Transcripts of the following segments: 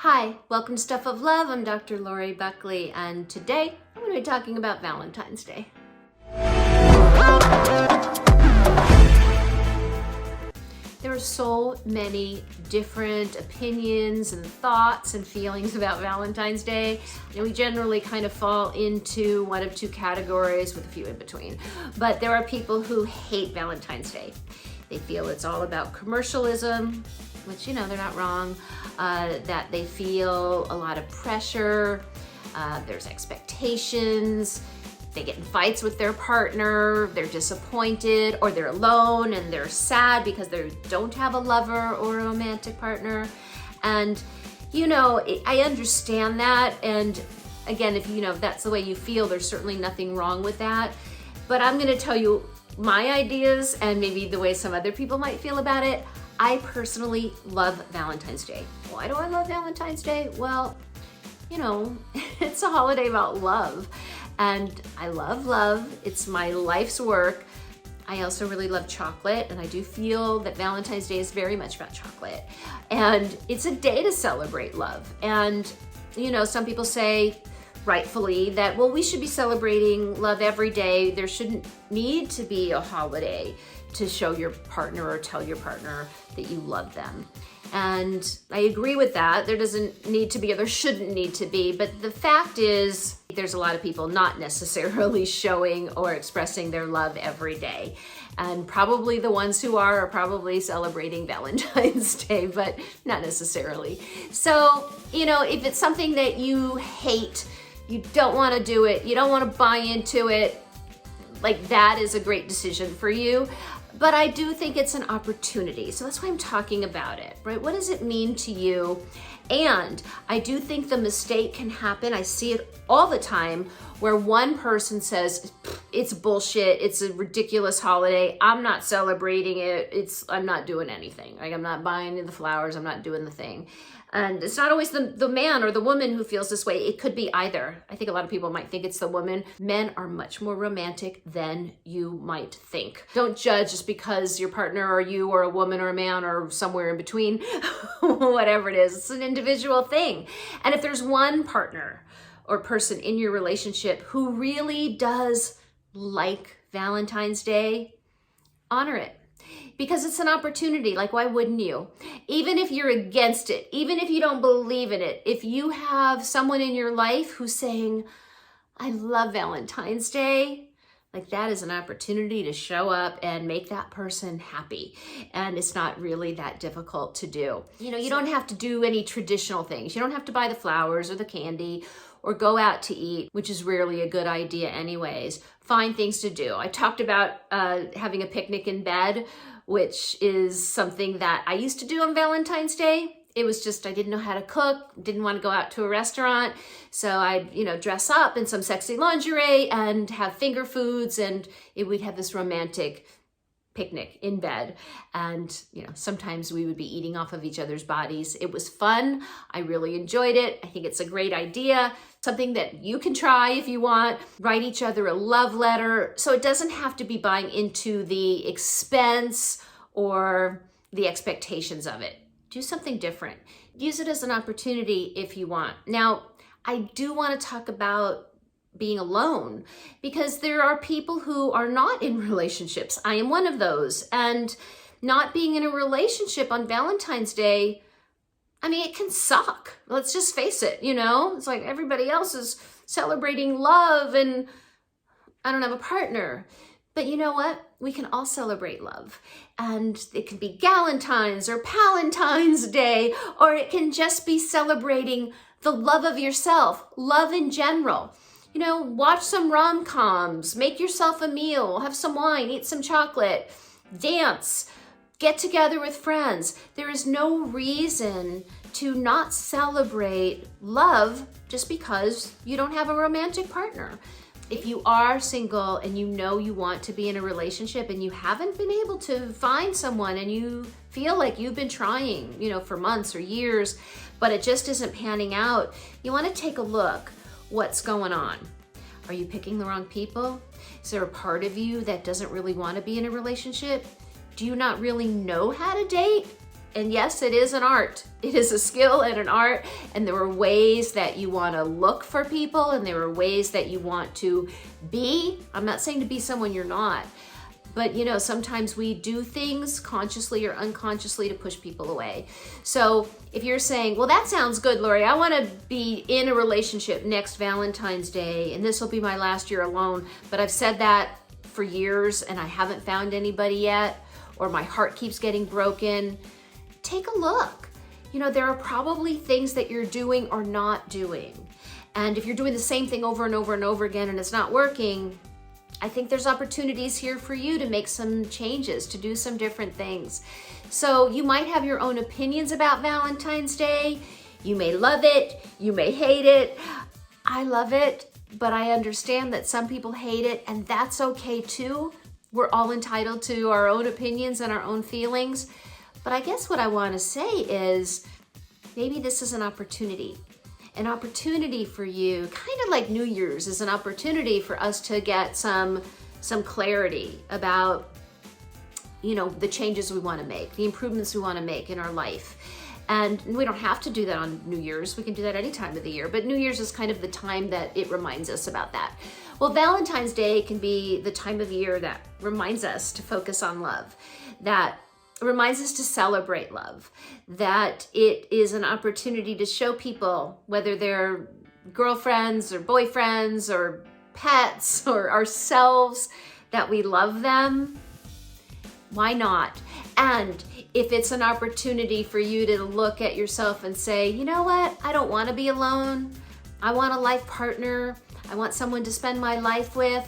Hi, welcome to Stuff of Love. I'm Dr. Lori Buckley, and today I'm going to be talking about Valentine's Day. There are so many different opinions and thoughts and feelings about Valentine's Day. And we generally kind of fall into one of two categories with a few in between. But there are people who hate Valentine's Day. They feel it's all about commercialism, which, they're not wrong, that they feel a lot of pressure, there's expectations, they get in fights with their partner, they're disappointed, or they're alone and they're sad because they don't have a lover or a romantic partner. And, I understand that. And again, if that's the way you feel, there's certainly nothing wrong with that. But I'm gonna tell you my ideas and maybe the way some other people might feel about it. I personally love Valentine's Day. Why do I love Valentine's Day? Well, it's a holiday about love. And I love love. It's my life's work. I also really love chocolate, and I do feel that Valentine's Day is very much about chocolate. And it's a day to celebrate love. And, some people say, rightfully, that, well, we should be celebrating love every day. There shouldn't need to be a holiday to show your partner or tell your partner that you love them. And I agree with that. There doesn't need to be, or there shouldn't need to be, but the fact is there's a lot of people not necessarily showing or expressing their love every day. And probably the ones who are probably celebrating Valentine's Day, but not necessarily. So, if it's something that you hate, you don't want to do it, you don't want to buy into it, like that is a great decision for you. But I do think it's an opportunity. So that's why I'm talking about it, right? What does it mean to you? And I do think the mistake can happen. I see it all the time where one person says, it's bullshit. It's a ridiculous holiday. I'm not celebrating it. I'm not doing anything. Like, I'm not buying the flowers. I'm not doing the thing. And it's not always the man or the woman who feels this way. It could be either. I think a lot of people might think it's the woman. Men are much more romantic than you might think. Don't judge just because your partner or you or a woman or a man or somewhere in between, whatever it is. It's an individual thing. And if there's one partner or person in your relationship who really does like Valentine's Day, honor it. Because it's an opportunity. Like, why wouldn't you? Even if you're against it, even if you don't believe in it, if you have someone in your life who's saying, I love Valentine's Day, like, that is an opportunity to show up and make that person happy. And it's not really that difficult to do. You don't have to do any traditional things. You don't have to buy the flowers or the candy or go out to eat, which is rarely a good idea anyways. Find things to do. I talked about having a picnic in bed, which is something that I used to do on Valentine's Day. It was just, I didn't know how to cook, didn't want to go out to a restaurant. So I'd, dress up in some sexy lingerie and have finger foods, and we'd have this romantic picnic in bed. And, sometimes we would be eating off of each other's bodies. It was fun. I really enjoyed it. I think it's a great idea. Something that you can try if you want. Write each other a love letter. So it doesn't have to be buying into the expense or the expectations of it. Do something different. Use it as an opportunity if you want. Now, I do want to talk about being alone, because there are people who are not in relationships. I am one of those. And not being in a relationship on Valentine's Day, it can suck. Let's just face it, It's like everybody else is celebrating love and I don't have a partner. But you know what? We can all celebrate love. And it can be Galentine's or Palentine's Day, or it can just be celebrating the love of yourself, love in general. Watch some rom-coms, make yourself a meal, have some wine, eat some chocolate, dance, get together with friends. There is no reason to not celebrate love just because you don't have a romantic partner. If you are single and you want to be in a relationship and you haven't been able to find someone and you feel like you've been trying, for months or years, but it just isn't panning out, you want to take a look. What's going on? Are you picking the wrong people? Is there a part of you that doesn't really want to be in a relationship? Do you not really know how to date? And yes, it is an art. It is a skill and an art. And there are ways that you want to look for people, and there are ways that you want to be. I'm not saying to be someone you're not, but you know, sometimes we do things consciously or unconsciously to push people away. So if you're saying, well, that sounds good, Lori, I want to be in a relationship next Valentine's Day, and this will be my last year alone, but I've said that for years and I haven't found anybody yet, or my heart keeps getting broken, take a look. You know, there are probably things that you're doing or not doing. And if you're doing the same thing over and over and over again and it's not working, I think there's opportunities here for you to make some changes, to do some different things. So you might have your own opinions about Valentine's Day. You may love it, you may hate it. I love it, but I understand that some people hate it, and that's okay too. We're all entitled to our own opinions and our own feelings. But I guess what I want to say is maybe this is an opportunity for you, kind of like New Year's is an opportunity for us to get some clarity about, you know, the changes we want to make, the improvements we want to make in our life. And we don't have to do that on New Year's. We can do that any time of the year. But New Year's is kind of the time that it reminds us about that. Well, Valentine's Day can be the time of year that reminds us to focus on love, that reminds us to celebrate love, that it is an opportunity to show people, whether they're girlfriends or boyfriends or pets or ourselves, that we love them. Why not? And if it's an opportunity for you to look at yourself and say, you know what? I don't want to be alone. I want a life partner. I want someone to spend my life with.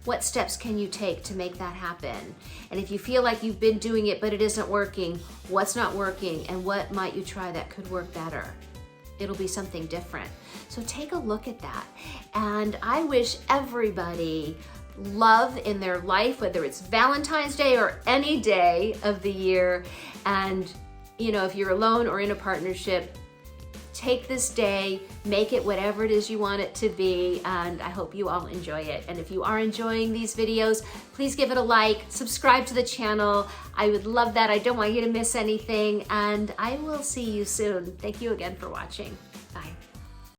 What steps can you take to make that happen? And if you feel like you've been doing it, but it isn't working, what's not working, and what might you try that could work better? It'll be something different. So take a look at that. And I wish everybody love in their life, whether it's Valentine's Day or any day of the year. And, you know, if you're alone or in a partnership, take this day, make it whatever it is you want it to be, and I hope you all enjoy it. And if you are enjoying these videos, please give it a like, subscribe to the channel. I would love that. I don't want you to miss anything, and I will see you soon. Thank you again for watching.